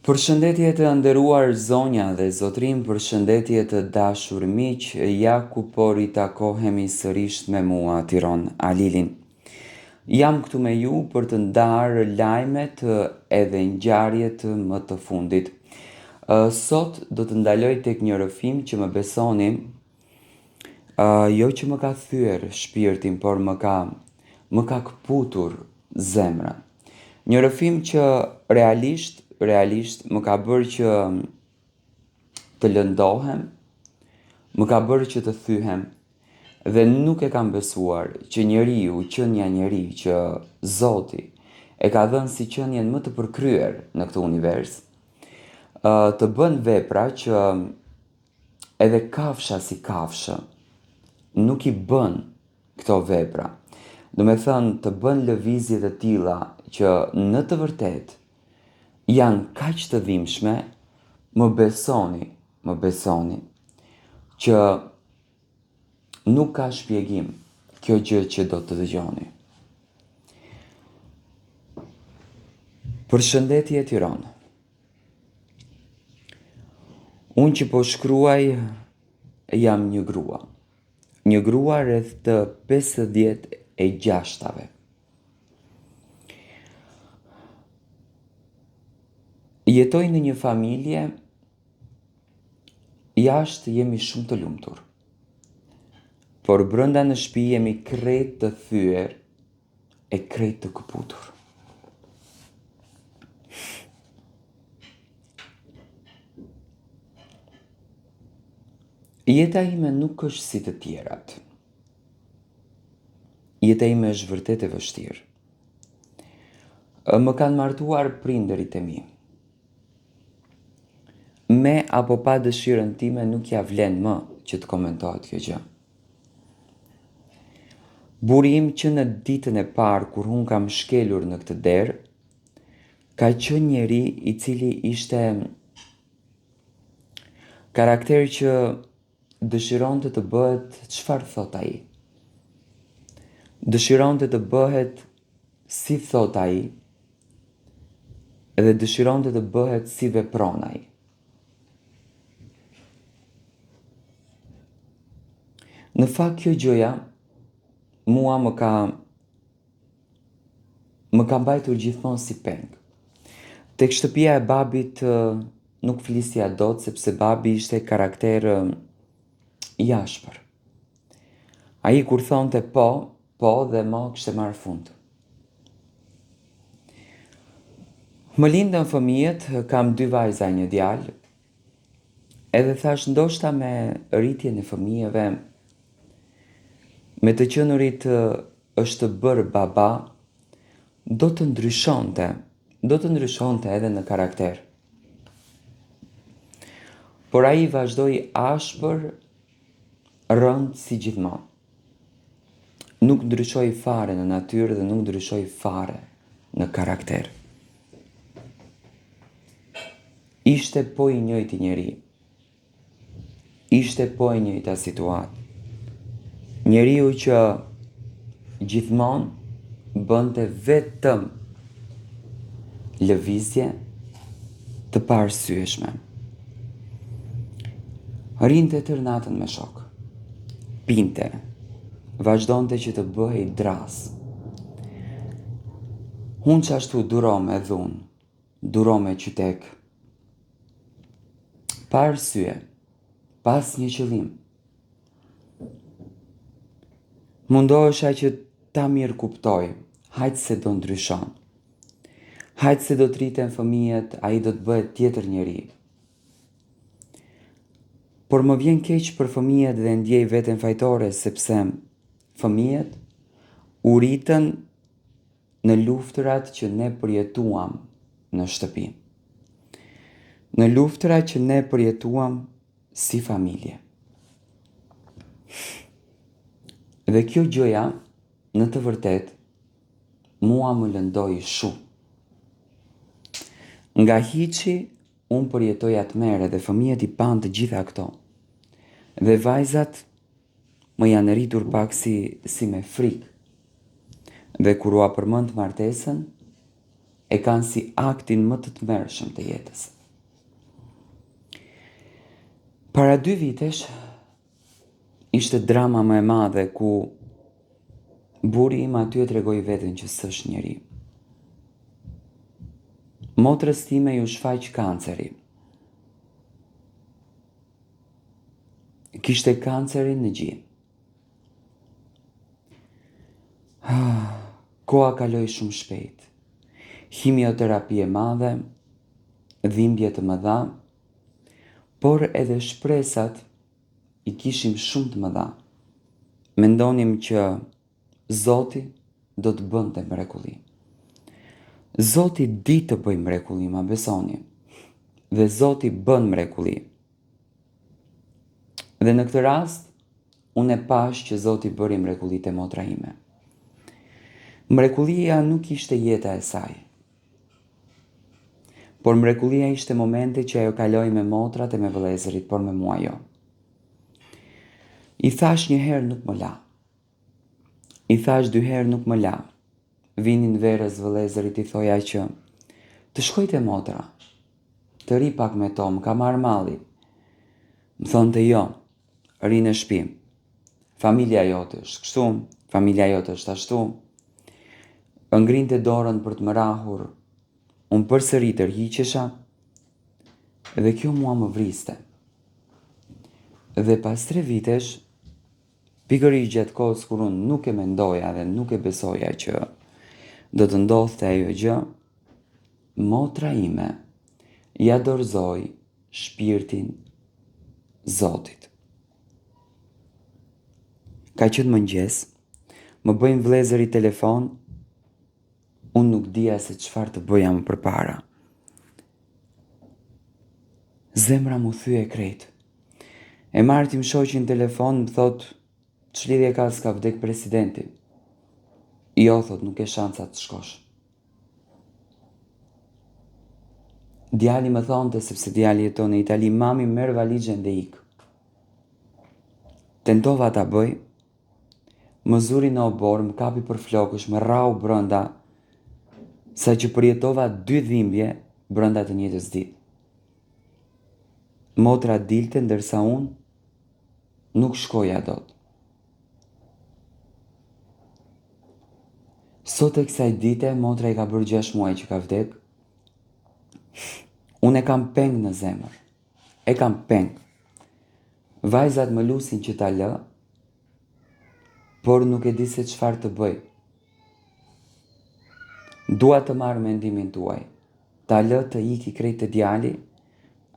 Përshëndetje të nderuar zonja dhe zotrim, përshëndetje të dashur miq, ja ku po ritakohemi sërish me mua Tiron Alilin. Jam këtu me ju për të ndarë lajmet edhe ngjarjet më të fundit. Sot do të ndaloj tek një rrëfim që më besoni, jo që më ka thyer shpirtin, por më ka këputur zemrën. Një rrëfim që realisht më ka bërë që të lëndohem, më ka bërë që të thyhem, dhe nuk e kam besuar që njeriu, qenia njeri, që Zoti e ka dhënë si qenien më të përkryer në këtë univers, të bën vepra që edhe kafsha si kafshë nuk i bën këto vepra. Do me thënë, të bën lëvizje të tilla që në të vërtet janë kaq të dhimbshme, më besoni që nuk ka shpjegim kjo gjë që do të dëgjoni. Përshëndetje Tiron. Unë që po shkruaj jam një grua. Një grua rreth të 56-tave. Jetoj në një familje, jashtë jemi shumë të lumtur, por brenda në shtëpi jemi krejt të thyer e krejt të këputur. Jeta ime nuk është si të tjerat. Jeta ime është vërtet e vështirë. Më kanë martuar prindërit e mi. Me apo pa dëshirën time nuk ja vlen më që të komentohet kjo gjë. Burri im që në ditën e parë kur unë kam shkelur në këtë derë, ka qenë njeri i cili ishte karakter që dëshironte të bëhet çfarë thot ai. Dëshironte të bëhet si thot ai, edhe dëshironte të bëhet si vepron ai. Në fakt kjo gjëja mua më ka mbajtur gjithmonë si peng. Tek shtëpia e babit nuk flisja dot sepse babi ishte karakter i ashpër. Ai kur thonte po dhe mo kishte marrë fund. Më lindën fëmijët, kam 2 vajza e 1 djalë, edhe thash ndoshta me rritjen e fëmijëve, me të qenurit është bërë baba, do të ndryshonte edhe në karakter. Por ai vazhdoi ashpër, rënd si gjithmonë. Nuk ndryshoi fare në natyrë dhe nuk ndryshoi fare në karakter. Ishte po i njëjti njeri. Ishte po e njëjta situatë. Njeriu që gjithmonë bënte vetëm lëvizje të paarsyeshme. Rinte tërë natën me shok. Pinte. Vazhdonte që të bëhej dras. Unë qashtu duro me dhunë, duro me qytek. Pa arsye, pas një qëllim. Mundohesha që ta mirë kuptoj, hajtë se do ndryshon. Hajtë se do të rriten fëmijët, ai do të bëhet tjetër njeri. Por më vjen keq për fëmijët dhe ndjej veten fajtore sepse fëmijët u rritën në luftërat që ne përjetuam në shtëpi. Në luftërat që ne përjetuam si familje. Dhe kjo gjëja, në të vërtet, mua më lëndoi shumë. Nga hiçi, unë përjetoj atëhere dhe fëmijët i pan të gjitha këto. Dhe vajzat më janë rritur pak si me frikë. Dhe kur ua përmend martesën, e kanë si aktin më të tmerrshëm të jetës. Para 2 vitesh, ishte drama më e madhe ku buri im aty e tregoi veten që s'është njeri. Motrës time ju shfaq kanceri. Kishte kancerin në gji. Koha kaloi shumë shpejt. Himioterapi e madhe, dhimbje të mëdha, por edhe shpresat i kishim shumë të mëdha. Mendonim që Zoti do të bënte mrekulli. Zoti di të bëj mrekulli, ma besoni. Dhe Zoti bën mrekulli. Dhe në këtë rast, unë e pash që Zoti bëri mrekullit e motra ime. Mrekullia nuk ishte jeta e saj. Por mrekullia ishte momenti që ajo kaloi me motrat e me vëllezërit, por me mua jo. I thash një herë nuk më la. I thash 2 herë nuk më la. Vinin verës vëllezërit i thoja që të shkoj te motra, të ri pak me to, më ka marrë malli. Më thonte jo, ri në shtëpi. Familja jote është kështu, familja jote është ashtu. Ngrinte dorën për të më rahur. Unë përsëri tërhiqesha dhe kjo mua më vriste. Dhe pas 3 vitesh, pikërisht gjatë kohës kur unë nuk e mendoja dhe nuk e besoja që do të ndodhte ajo gjë, motra ime ja dorëzoi shpirtin Zotit. Ka qenë mëngjes, më bëjnë vëllezërit telefon, unë nuk dija se çfarë të bëja më përpara. Zemra mu thye krejt. E martim shoqin telefon, më thot, ç'lidhje ka, s'ka vdek presidenti. Jo, thot, nuk e shansa të shkosh. Djali më thonte, sepse djali jeton në Itali, mami merr valizhen dhe ik. Tentova ta bëj, më zuri në obor, më kapi për flokësh, më rrau brenda, sa që përjetova 2 dhimbje brenda të njëjtës ditë. Motra dilte ndërsa unë nuk shkoja dot. Sot e kësaj dite, motra i ka bërë 6 muaj që ka vdek. Unë e kam peng në zemër. E kam peng. Vajzat më lusin që ta lë, por nuk e di se çfarë të bëj. Dua të marrë mendimin tuaj. Ta lë të iki krejt të djali,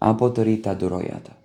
apo të ri ta duroj atë.